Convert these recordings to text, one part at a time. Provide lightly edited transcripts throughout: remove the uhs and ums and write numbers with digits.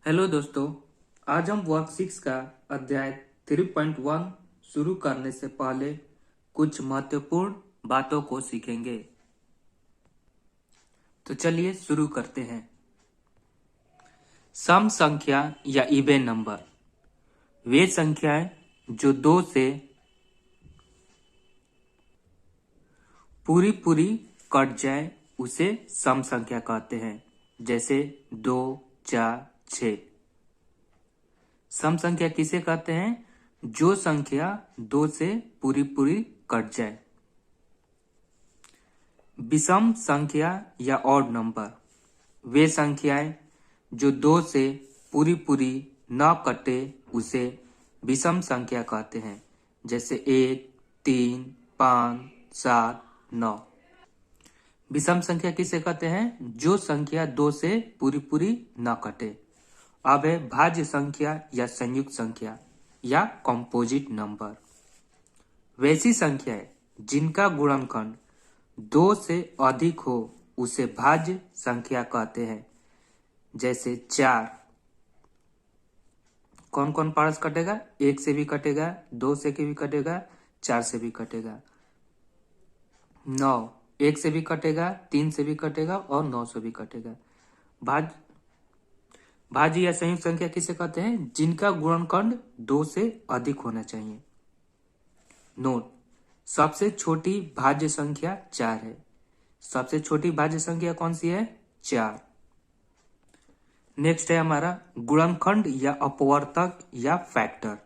Hello दोस्तों, आज हम वर्क 6 का अध्याय 3.1 शुरू करने से पहले कुछ महत्वपूर्ण बातों को सीखेंगे। तो चलिए शुरू करते हैं। सम संख्या या इवन नंबर वे संख्याएं जो दो से पूरी पूरी कट जाए उसे सम संख्या कहते हैं, जैसे 2, 4, 6। सम संख्या किसे कहते हैं? जो संख्या दो से पूरी पूरी कट जाए। विषम संख्या या ऑड नंबर वे संख्याएं जो दो से पूरी पूरी न कटे उसे विषम संख्या कहते हैं, जैसे 1, 3, 5, 7, 9। विषम संख्या किसे कहते हैं? जो संख्या दो से पूरी पूरी न कटे। अब है भाज्य संख्या या संयुक्त संख्या या कॉम्पोजिट नंबर। वैसी संख्याएं जिनका गुणनखंड दो से अधिक हो उसे भाज्य संख्या कहते हैं, जैसे 4। कौन कौन पारस कटेगा? 1 से भी कटेगा, 2 से भी कटेगा, 4 से भी कटेगा। 9 1 से भी कटेगा, 3 से भी कटेगा और 9 से भी कटेगा। भाज्य या संयुक्त संख्या किसे कहते हैं? जिनका गुणनखंड 2 से अधिक होना चाहिए। नोट: सबसे छोटी भाज्य संख्या 4 है। सबसे छोटी भाज्य संख्या कौन सी है? 4। नेक्स्ट है हमारा गुणनखंड या अपवर्तक या फैक्टर।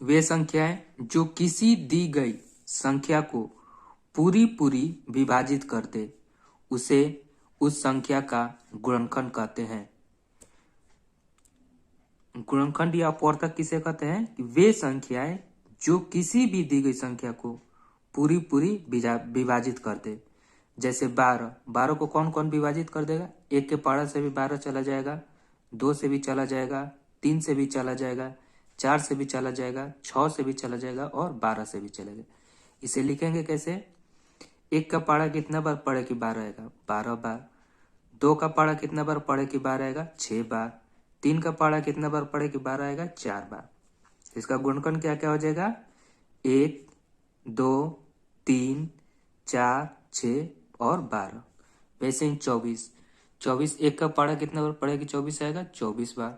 वे संख्याएं जो किसी दी गई संख्या को पूरी पूरी विभाजित कर दे उसे उस संख्या का गुणनखंड कहते हैं। गुणनखंड या अपवर्तक किसे कहते हैं? वे संख्याएं जो किसी भी दी गई संख्या को पूरी पूरी विभाजित कर दे, जैसे 12। 12 को कौन कौन विभाजित कर देगा? 1 के पारा से भी 12 चला जाएगा, 2 से भी चला जाएगा, 3 से भी चला जाएगा, 4 से भी चला जाएगा, 6 से भी चला जाएगा और 12 से भी चलेगा। इसे लिखेंगे कैसे? 1 का पारा कितना बार पढ़े कि 12 आएगा? 12 बार। 2 का पारा कितना बार पढ़े कि 12 आएगा? 6 बार। 3 का पारा कितना बार पढ़े कि 12 आएगा? 4 बार। इसका गुणनखंड क्या क्या हो जाएगा? 1, 2, 3, 4, 6 और 12। वैसे ही 24। 24 1 का पारा कितना बार पढ़े कि 24 आएगा? 24 बार।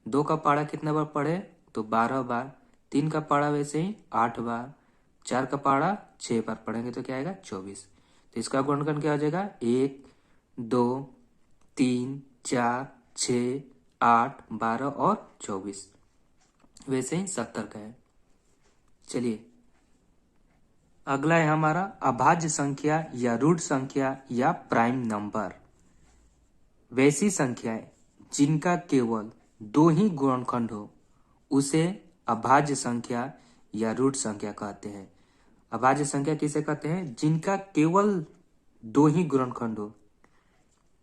2 का पारा कितना बार पढ़े? तो 12 बार। 3 का पारा वैसे ही 8 बार। 4 का पारा 6 बार पढ़ेंगे तो क्या आएगा? 24। तो इसका गुणनखंड क्या हो जाएगा? 1, 2, 3, 4, 6, 8, 12 और 24। वैसे ही 70 का है। चलिए अगला है हमारा अभाज्य संख्या या रूट संख्या या प्राइम नंबर। वैसी संख्याएं जिनका केवल 2 ही गुणनखंड हो उसे अभाज्य संख्या या रूट संख्या कहते हैं। अभाज्य संख्या किसे कहते हैं? जिनका केवल 2 ही गुणनखंड हो,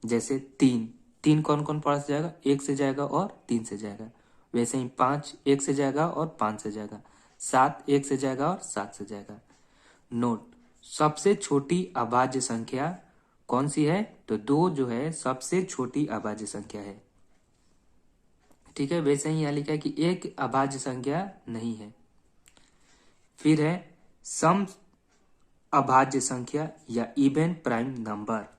जैसे 3। 3 कौन कौन पढ़ा से जाएगा? 1 से जाएगा और 3 से जाएगा। वैसे ही 5 1 से जाएगा और 5 से जाएगा। 7 1 से जाएगा और 7 से जाएगा। नोट: सबसे छोटी अभाज्य संख्या कौन सी है? तो 2 जो है सबसे छोटी अभाज्य संख्या है। ठीक है, वैसे ही यहां लिखा है कि एक अभाज्य संख्या नहीं है। फिर है सम अभाज्य संख्या या इवन प्राइम नंबर।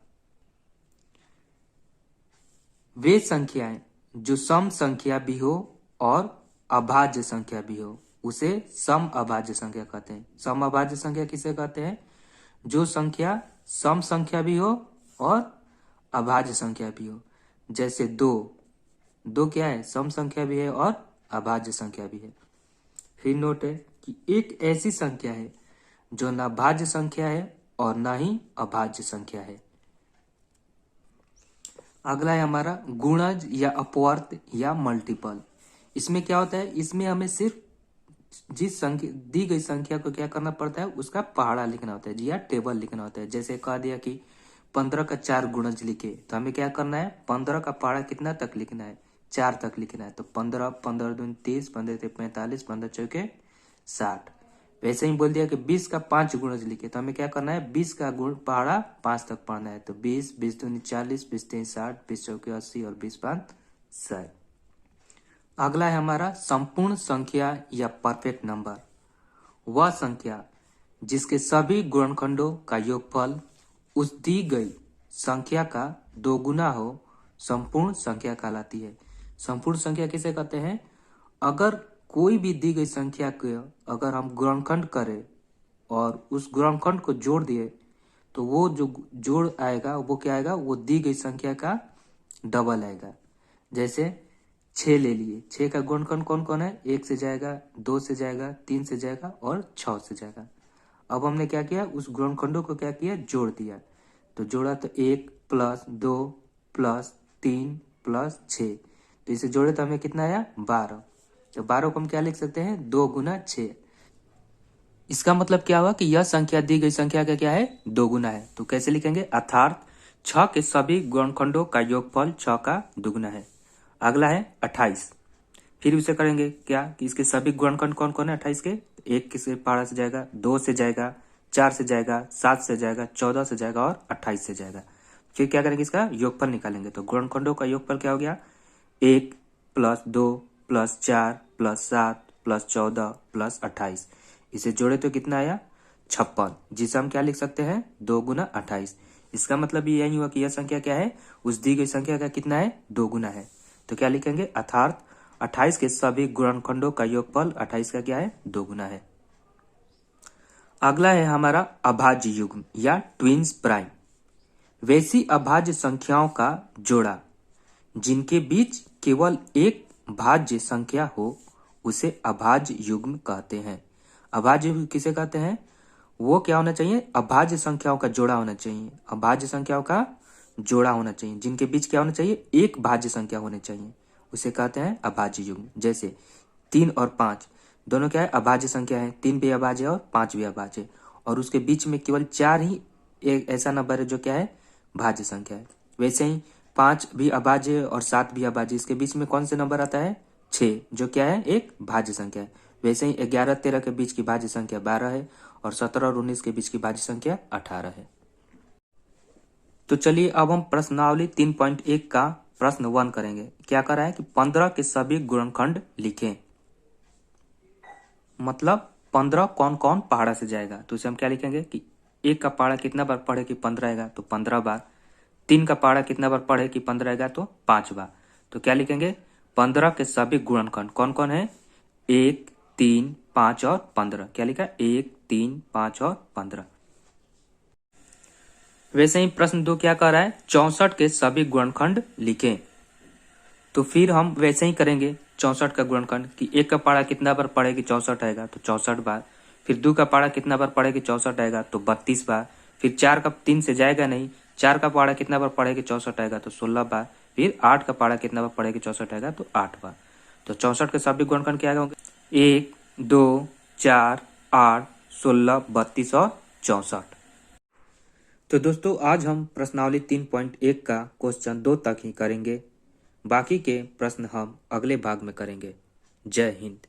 वे संख्याएं जो सम संख्या भी हो और अभाज्य संख्या भी हो उसे सम अभाज्य संख्या कहते हैं। सम अभाज्य संख्या किसे कहते हैं? जो संख्या सम संख्या भी हो और अभाज्य संख्या भी हो, जैसे 2। 2 क्या है? सम संख्या भी है और अभाज्य संख्या भी है। फिर नोट है कि एक ऐसी संख्या है जो न भाज्य संख्या है और न ही अभाज्य संख्या है। अगला है हमारा गुणज या अपवर्त या मल्टीपल। इसमें क्या होता है? इसमें हमें सिर्फ जिस संख्या दी गई संख्या को क्या करना पड़ता है? उसका पहाड़ा लिखना होता है या टेबल लिखना होता है। जैसे कह दिया कि 15 का 4 गुणज लिखे तो हमें क्या करना है? 15 का पहाड़ा कितना तक लिखना है? 4 तक लिखना है। तो 15 15 दूनी 30, 15 से 45, 15 चौके 60। वैसे ही बोल दिया कि 20 का 5 गुणज लिखे तो हमें क्या करना है? 20 का गुण पहाड़ा 5 तक पढ़ना है। तो 20 20 दूनी 40, 20 तीन 60, 20 चौके 80 और 20 पाँच 100। अगला है हमारा संपूर्ण संख्या या परफेक्ट नंबर। वह संख्या जिसके सभी गुणनखंडों का योगफल उस दी गई संख्या का दोगुना हो संपूर्ण संख्या कहलाती है। संपूर्ण संख्या किसे कहते हैं? अगर कोई भी दी गई संख्या को अगर हम गुणनखंड करें और उस गुणनखंड को जोड़ दिए तो वो जो जोड़ आएगा वो क्या आएगा? वो दी गई संख्या का डबल आएगा। जैसे 6 ले लिए, 6 का गुणनखंड कौन कौन है? 1 से जाएगा, 2 से जाएगा, 3 से जाएगा और 6 से जाएगा। अब हमने क्या किया? उस गुणनखंडों को क्या किया? जोड़ दिया। तो जोड़ा तो 1 + 2 + 3 + 6, तो इसे जोड़े तो हमें कितना आया? 12। तो 12 को हम क्या लिख सकते हैं? 2 × 6। इसका मतलब क्या हुआ कि यह संख्या दी गई संख्या का क्या है? दोगुना है। तो कैसे लिखेंगे? अर्थात 6 के सभी गुणनखंडों का योगफल 6 का दुगुना है। अगला है 28। फिर उसे करेंगे क्या कि इसके सभी गुणनखंड कौन कौन है 28 के? 1 किसके पहाड़ा से जाएगा, 2 से जाएगा, 4 से जाएगा, 7 से जाएगा, 14 से जाएगा और 28 से जाएगा। फिर क्या करेंगे? इसका योगफल निकालेंगे। तो गुणनखंडों का योगफल क्या हो गया? 1 + 2 + 4 + 7 + 14 + 28। इसे जोड़े तो कितना आया? 56, जिसे हम क्या लिख सकते हैं? 2 × 28। इसका मतलब ये यही हुआ कि यह संख्या क्या है? उस दी गई संख्या का कितना है? दोगुना है। तो क्या लिखेंगे? अर्थात 28 के सभी गुणनखंडों का योगफल 28 का क्या है? दोगुना है। अगला है हमारा अभाज्य युग्म या ट्विन्स प्राइम। वैसी अभाज्य संख्याओं का जोड़ा जिनके बीच केवल एक भाज्य संख्या हो उसे अभाज्य युग्म कहते हैं। अभाज्य युग्म किसे कहते हैं? वो क्या होना चाहिए? अभाज्य संख्याओं का जोड़ा होना चाहिए। अभाज्य संख्याओं का जोड़ा होना चाहिए जिनके बीच क्या होना चाहिए? एक भाज्य संख्या होनी चाहिए, उसे कहते हैं अभाज्य युग्म। जैसे 3 और 5 दोनों क्या है? अभाज्य संख्या है। 3 भी अभाज्य है और 5 भी अभाज्य है, और उसके बीच में केवल 4 ही एक ऐसा नंबर है जो क्या है? भाज्य संख्या है। वैसे ही 5 भी अभाज्य है और 7 भी अभाज्य, इसके बीच में कौन से नंबर आता है? 6, जो क्या है? एक भाज्य संख्या है। वैसे ही 11-13 के बीच की भाज्य संख्या 12 है और 17 और 19 के बीच की भाज्य संख्या 18 है। तो चलिए अब हम प्रश्नावली 3.1 का प्रश्न 1 करेंगे। क्या कर रहा है कि 15 के सभी गुणनखंड लिखें। मतलब 15 कौन कौन पहाड़ा से जाएगा, तो उसे हम क्या लिखेंगे कि 1 का पहाड़ा कितना बार पढ़े कि 15 आएगा? तो 15 बार। 3 का पहाड़ा कितना बार पढ़े कि 15 आएगा? तो 5 बार। तो क्या लिखेंगे? 15 के सभी गुणनखंड कौन कौन है? 1, 3, 5 और 15। क्या लिखा? 1, 3, 5 और 15। वैसे ही प्रश्न 2 क्या कह रहा है? 64 के सभी गुणनखंड लिखें। तो फिर हम वैसे ही करेंगे 64 का गुणनखंड कि 1 का पहाड़ा कितना बार पढ़े कि 64 आएगा? तो 64 बार। फिर 2 का पहाड़ा कितना बार पढ़े कि 64 आएगा? तो 32 बार। फिर 4 का 3 से जाएगा नहीं, 4 का पहाड़ा कितना बार पढ़े कि 64 आएगा? तो 16 बार। फिर 8 का पहाड़ा कितना बार पढ़े कि 64 आएगा? तो 8 बार। तो 64 के सभी गुणनखंड क्या होंगे? 1, 2, 4, 8, 16, 32 और 64। तो दोस्तों आज हम प्रश्नावली 3.1 का क्वेश्चन 2 तक ही करेंगे। बाकी के प्रश्न हम अगले भाग में करेंगे। जय हिंद।